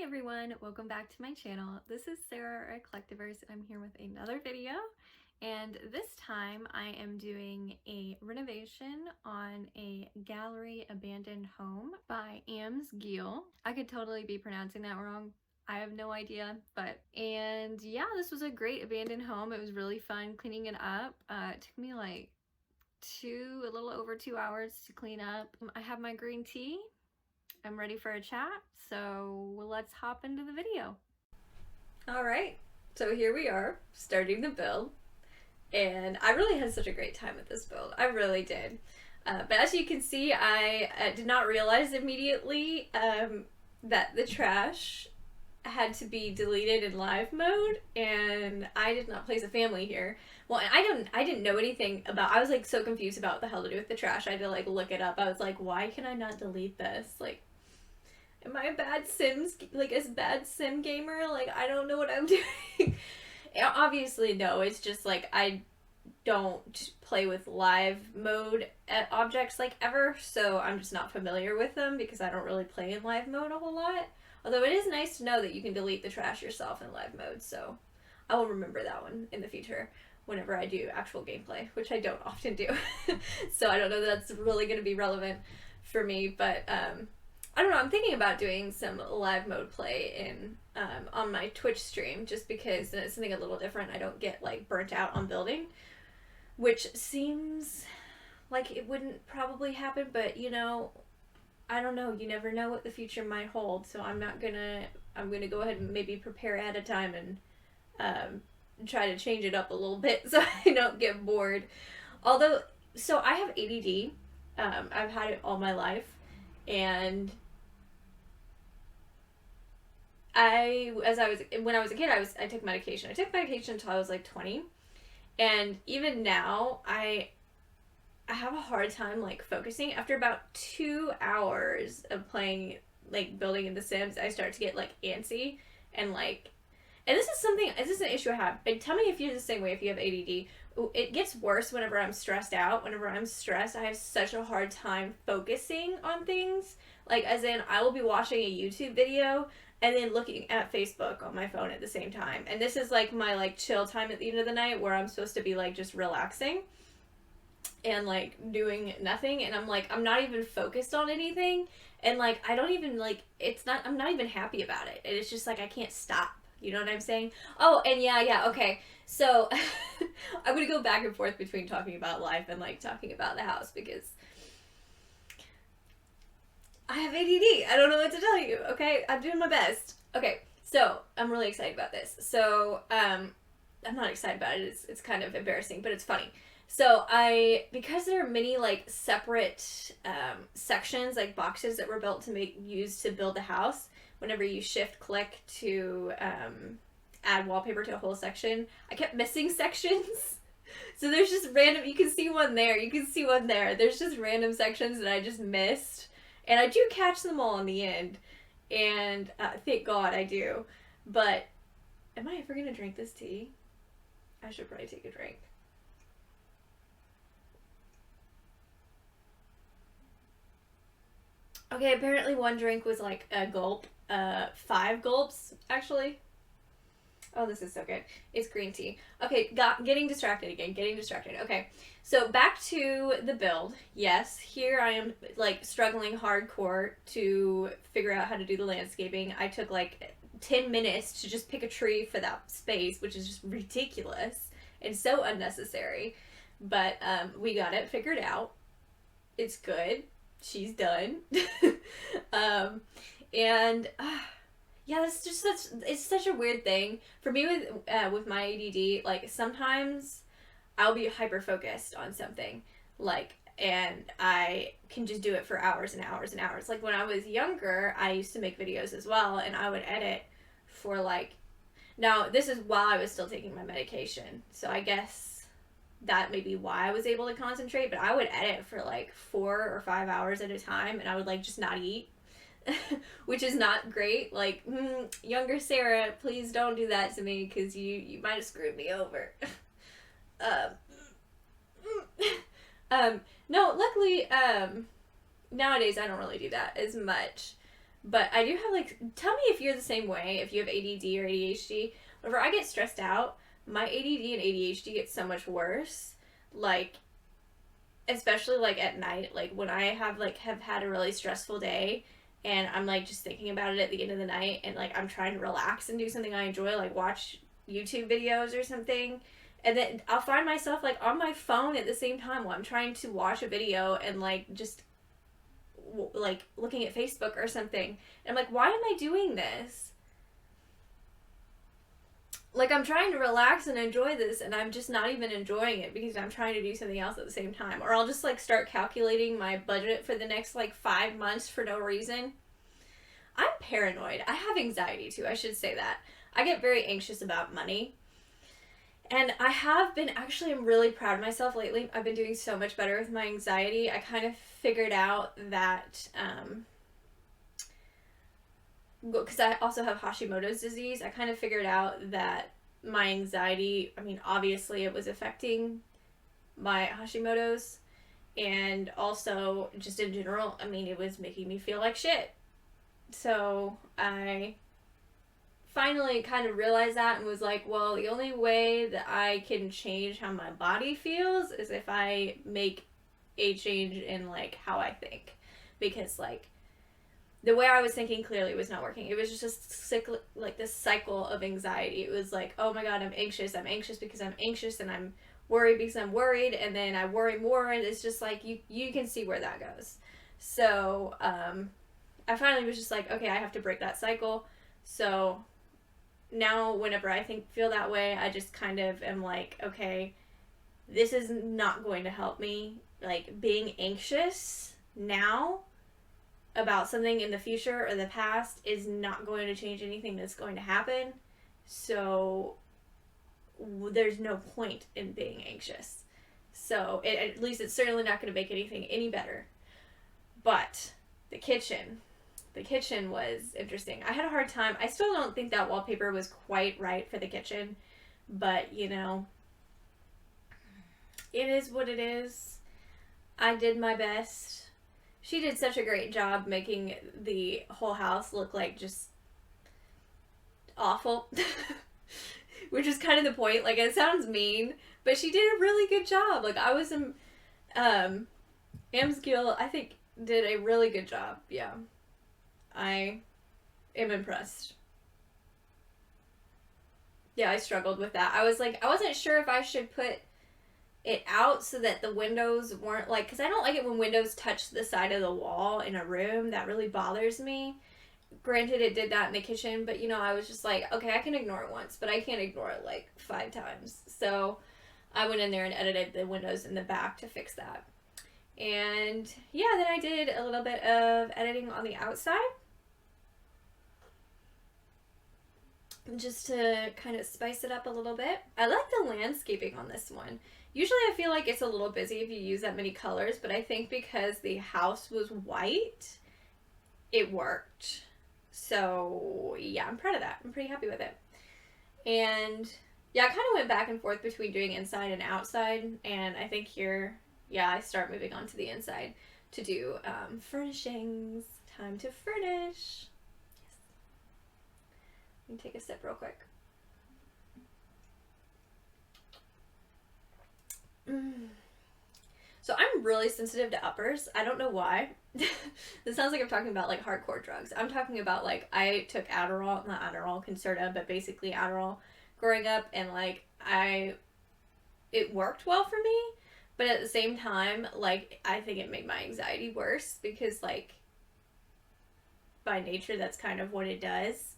everyone, welcome back to my channel. This is Sarah or Eclectiverse. I'm here with another video, and this time I am doing a renovation on a gallery abandoned home by Amsgeel. I could totally be pronouncing that wrong. I have no idea, and yeah, this was a great abandoned home. It was really fun cleaning it up. It took me like a little over 2 hours to clean up. I have my green tea. I'm ready for a chat, so let's hop into the video. All right, so here we are, starting the build, and I really had such a great time with this build. I really did. But as you can see, I did not realize immediately that the trash had to be deleted in live mode, and I did not place a family here. Well, and I didn't know anything about. I was like so confused about what the hell to do with the trash. I had to like look it up. I was like, why can I not delete this? Like, am I a bad sim gamer? Like, I don't know what I'm doing. Obviously, no. It's just like I don't play with live mode objects like ever, so I'm just not familiar with them because I don't really play in live mode a whole lot. Although it is nice to know that you can delete the trash yourself in live mode, so I will remember that one in the future whenever I do actual gameplay, which I don't often do. So I don't know that that's really going to be relevant for me, but I don't know, I'm thinking about doing some live mode play in on my Twitch stream, just because it's something a little different. I don't get like burnt out on building, which seems like it wouldn't probably happen, but you know, I don't know. You never know what the future might hold, so I'm gonna go ahead and maybe prepare at a time and try to change it up a little bit so I don't get bored. Although, so I have ADD. I've had it all my life, and when I was a kid, I took medication. I took medication until I was like 20, and even now I have a hard time like focusing. After about 2 hours of playing, like building in The Sims, I start to get like antsy and like, and this is an issue I have. And tell me if you're the same way, if you have ADD. It gets worse whenever I'm stressed out. Whenever I'm stressed, I have such a hard time focusing on things. Like, as in, I will be watching a YouTube video and then looking at Facebook on my phone at the same time. And this is like my like chill time at the end of the night where I'm supposed to be like just relaxing and like doing nothing, and I'm not even focused on anything, and like I don't even like, I'm not even happy about it, and it's just like I can't stop, you know what I'm saying? Oh, and yeah, okay, so I'm gonna go back and forth between talking about life and like talking about the house because I have ADD. I don't know what to tell you. Okay, I'm doing my best. Okay, so I'm really excited about this. So I'm not excited about it. It's kind of embarrassing, but it's funny. So because there are many like separate sections, like boxes that were built to used to build the house. Whenever you shift click to add wallpaper to a whole section, I kept missing sections. So there's just random. You can see one there. You can see one there. There's just random sections that I just missed, and I do catch them all in the end. And thank God I do. But am I ever gonna drink this tea? I should probably take a drink. Okay, apparently one drink was like a gulp. 5 gulps, actually. Oh, this is so good. It's green tea. Okay, getting distracted again. Okay, so back to the build. Yes, here I am like struggling hardcore to figure out how to do the landscaping. I took like 10 minutes to just pick a tree for that space, which is just ridiculous and so unnecessary. But we got it figured out. It's good. She's done. And yeah, it's such a weird thing for me with my ADD. Like, sometimes I'll be hyper focused on something, like, and I can just do it for hours and hours and hours. Like, when I was younger, I used to make videos as well, and I would edit for like, now this is while I was still taking my medication, so I guess that may be why I was able to concentrate, but I would edit for like 4 or 5 hours at a time, and I would like just not eat, which is not great. Like, younger Sarah, please don't do that to me, because you might have screwed me over. No, luckily, nowadays I don't really do that as much. But I do have like, tell me if you're the same way, if you have ADD or ADHD. Whenever I get stressed out, my ADD and ADHD get so much worse. Like, especially like at night, like when I have had a really stressful day and I'm like just thinking about it at the end of the night and like I'm trying to relax and do something I enjoy, like watch YouTube videos or something. And then I'll find myself like on my phone at the same time while I'm trying to watch a video and like just like looking at Facebook or something. And I'm like, why am I doing this? Like I'm trying to relax and enjoy this and I'm just not even enjoying it because I'm trying to do something else at the same time. Or I'll just like start calculating my budget for the next like 5 months for no reason. I'm paranoid. I have anxiety too, I should say that. I get very anxious about money. And I have been, actually, I'm really proud of myself lately. I've been doing so much better with my anxiety. I kind of figured out that, because I also have Hashimoto's disease, I kind of figured out that my anxiety, I mean, obviously it was affecting my Hashimoto's, and also just in general, I mean, it was making me feel like shit. So I finally kind of realized that and was like, well, the only way that I can change how my body feels is if I make a change in like how I think, because like the way I was thinking clearly was not working. It was just like this cycle of anxiety. It was like, oh my god, I'm anxious because I'm anxious, and I'm worried because I'm worried, and then I worry more, and it's just like you can see where that goes. So I finally was just like, okay, I have to break that cycle. So now whenever I feel that way, I just kind of am like, okay, this is not going to help me. Like, being anxious now about something in the future or the past is not going to change anything that's going to happen. So there's no point in being anxious. So at least it's certainly not going to make anything any better. But the kitchen was interesting. I had a hard time. I still don't think that wallpaper was quite right for the kitchen, but you know, it is what it is. I did my best. She did such a great job making the whole house look like just awful. Which is kind of the point. Like, it sounds mean, but she did a really good job. Like, I was Amsgeel, I think, did a really good job. Yeah. I am impressed. Yeah, I struggled with that. I was like, I wasn't sure if I should put it out so that the windows weren't like, because I don't like it when windows touch the side of the wall in a room. That really bothers me. Granted, it did that in the kitchen, but you know, I was just like, okay, I can ignore it once, but I can't ignore it like 5 times. So I went in there and edited the windows in the back to fix that. And yeah, then I did a little bit of editing on the outside, just to kind of spice it up a little bit. I like the landscaping on this one. Usually I feel like it's a little busy if you use that many colors, but I think because the house was white, it worked. So yeah, I'm proud of that. I'm pretty happy with it. And yeah, I kind of went back and forth between doing inside and outside, and I think here, yeah, I start moving on to the inside to do furnishings. Time to furnish. Yes. Let me take a sip real quick. So I'm really sensitive to uppers. I don't know why. This sounds like I'm talking about like hardcore drugs. I'm talking about like, I took Adderall, not Adderall, Concerta, but basically Adderall growing up, and like it worked well for me, but at the same time, like, I think it made my anxiety worse because like by nature that's kind of what it does.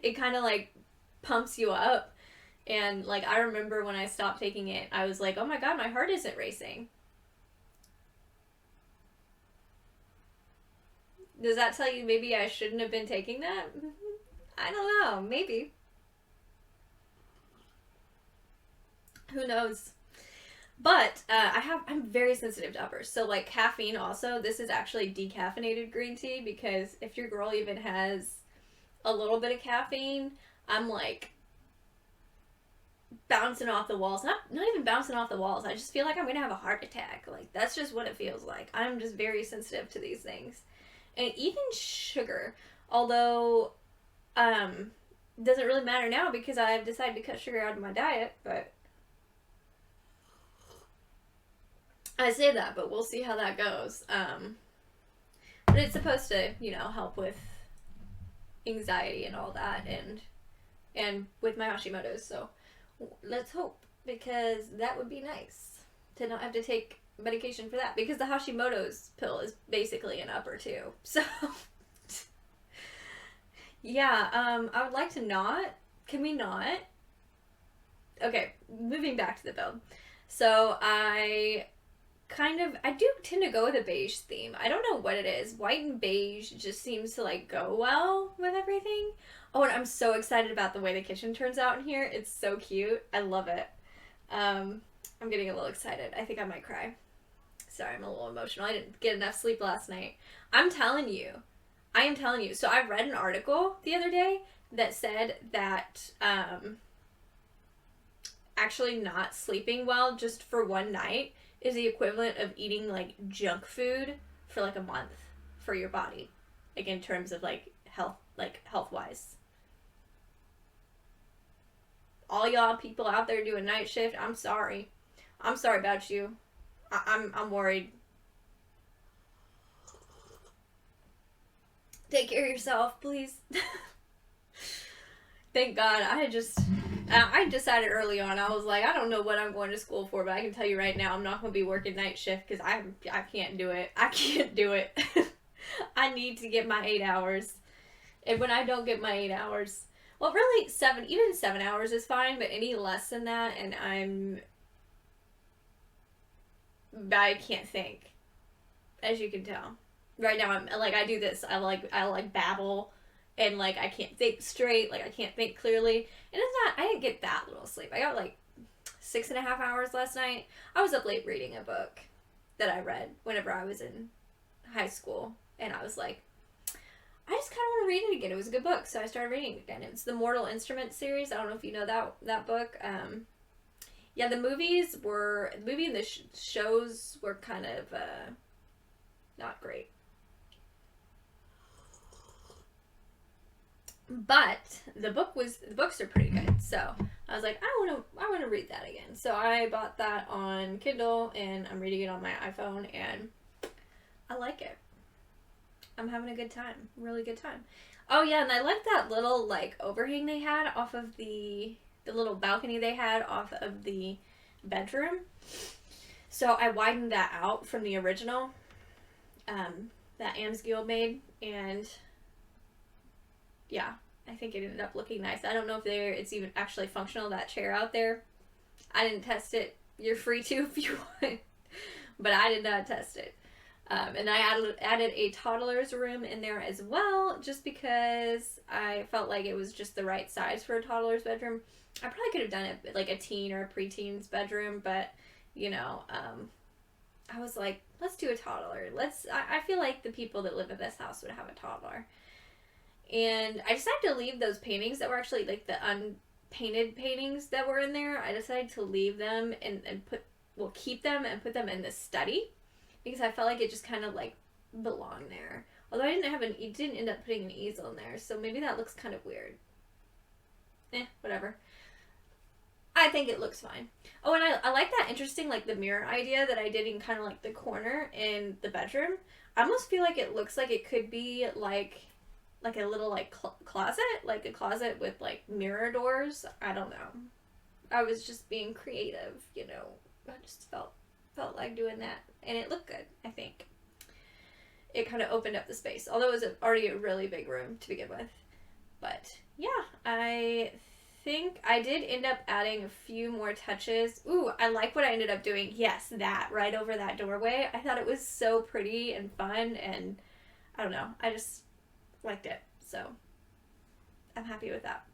It kind of like pumps you up. And like, I remember when I stopped taking it, I was like, oh my god, my heart isn't racing. Does that tell you maybe I shouldn't have been taking that? I don't know, maybe. Who knows? But I'm very sensitive to uppers. So like caffeine also, this is actually decaffeinated green tea, because if your girl even has a little bit of caffeine, I'm like bouncing off the walls. Not even bouncing off the walls. I just feel like I'm gonna have a heart attack. Like, that's just what it feels like. I'm just very sensitive to these things. and even sugar. Although, doesn't really matter now because I've decided to cut sugar out of my diet, but I say that, but we'll see how that goes. But it's supposed to, help with anxiety and all that, and with my Hashimoto's. So let's hope, because that would be nice to not have to take medication for that, because the Hashimoto's pill is basically an upper too. So yeah, I would like to not. Can we not? Okay, moving back to the build. So I do tend to go with a beige theme. I don't know what it is. White and beige just seems to like go well with everything. Oh, and I'm so excited about the way the kitchen turns out in here. It's so cute. I love it. I'm getting a little excited. I think I might cry. Sorry, I'm a little emotional. I didn't get enough sleep last night. I am telling you. So I read an article the other day that said that actually not sleeping well just for one night is the equivalent of eating like junk food for like a month for your body, like in terms of like health wise. All y'all people out there doing night shift, I'm sorry about you. I'm worried. Take care of yourself, please. Thank God. I decided early on, I was like, I don't know what I'm going to school for, but I can tell you right now, I'm not going to be working night shift because I can't do it. I can't do it. I need to get my 8 hours. And when I don't get my 8 hours, well, really, even 7 hours is fine, but any less than that, and I can't think, as you can tell. Right now, I'm like, I do this. I like babble, and like I can't think straight. Like I can't think clearly. And it's not. I didn't get that little sleep. I got like 6.5 hours last night. I was up late reading a book that I read whenever I was in high school, and I was like, I just kind of want to read it again. It was a good book, so I started reading it again. It's the Mortal Instruments series. I don't know if you know that book. Yeah, the movie and the shows were kind of not great. But the books are pretty good. So I was like, I want to read that again. So I bought that on Kindle and I'm reading it on my iPhone and I like it. I'm having a good time. Really good time. Oh yeah, and I like that little like overhang they had off of the little balcony they had off of the bedroom. So I widened that out from the original that Amsgeel made, and yeah, I think it ended up looking nice. I don't know if it's even actually functional, that chair out there. I didn't test it. You're free to if you want, but I did not test it. And I added a toddler's room in there as well, just because I felt like it was just the right size for a toddler's bedroom. I probably could have done it like a teen or a preteen's bedroom, but I was like, let's do a toddler. I feel like the people that live in this house would have a toddler. And I decided to leave those paintings that were actually like the unpainted paintings that were in there. I decided to leave them and keep them and put them in the study because I felt like it just kind of like belonged there. Although it didn't end up putting an easel in there, so maybe that looks kind of weird. Whatever. I think it looks fine. Oh, and I like that interesting, like, the mirror idea that I did in kind of, like, the corner in the bedroom. I almost feel like it looks like it could be, like a little, like, closet. Like, a closet with, like, mirror doors. I don't know. I was just being creative, I just felt like doing that. And it looked good, I think. It kind of opened up the space. Although it was already a really big room to begin with. But, yeah, I think I did end up adding a few more touches. Ooh, I like what I ended up doing. Yes, that right over that doorway. I thought it was so pretty and fun, and I don't know. I just liked it. So I'm happy with that.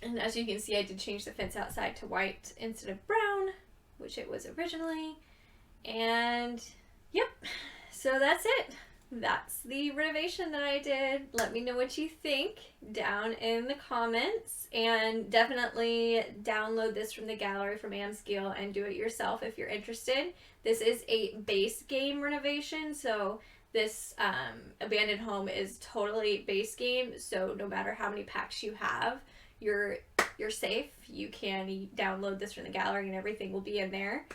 And as you can see, I did change the fence outside to white instead of brown, which it was originally. And yep, so that's it. That's the renovation that I did. Let me know what you think down in the comments, and definitely download this from the gallery from Amsgeel and do it yourself if you're interested. This is a base game renovation, so this abandoned home is totally base game, so no matter how many packs you have, you're safe. You can download this from the gallery and everything will be in there.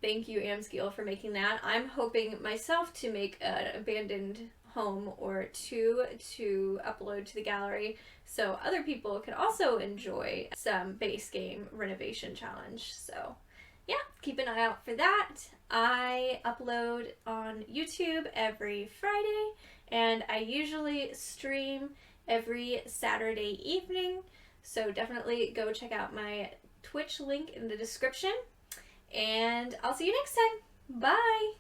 Thank you, Amsgeel, for making that. I'm hoping myself to make an abandoned home or two to upload to the gallery so other people can also enjoy some base game renovation challenge. So yeah, keep an eye out for that. I upload on YouTube every Friday, and I usually stream every Saturday evening. So definitely go check out my Twitch link in the description. And I'll see you next time. Bye!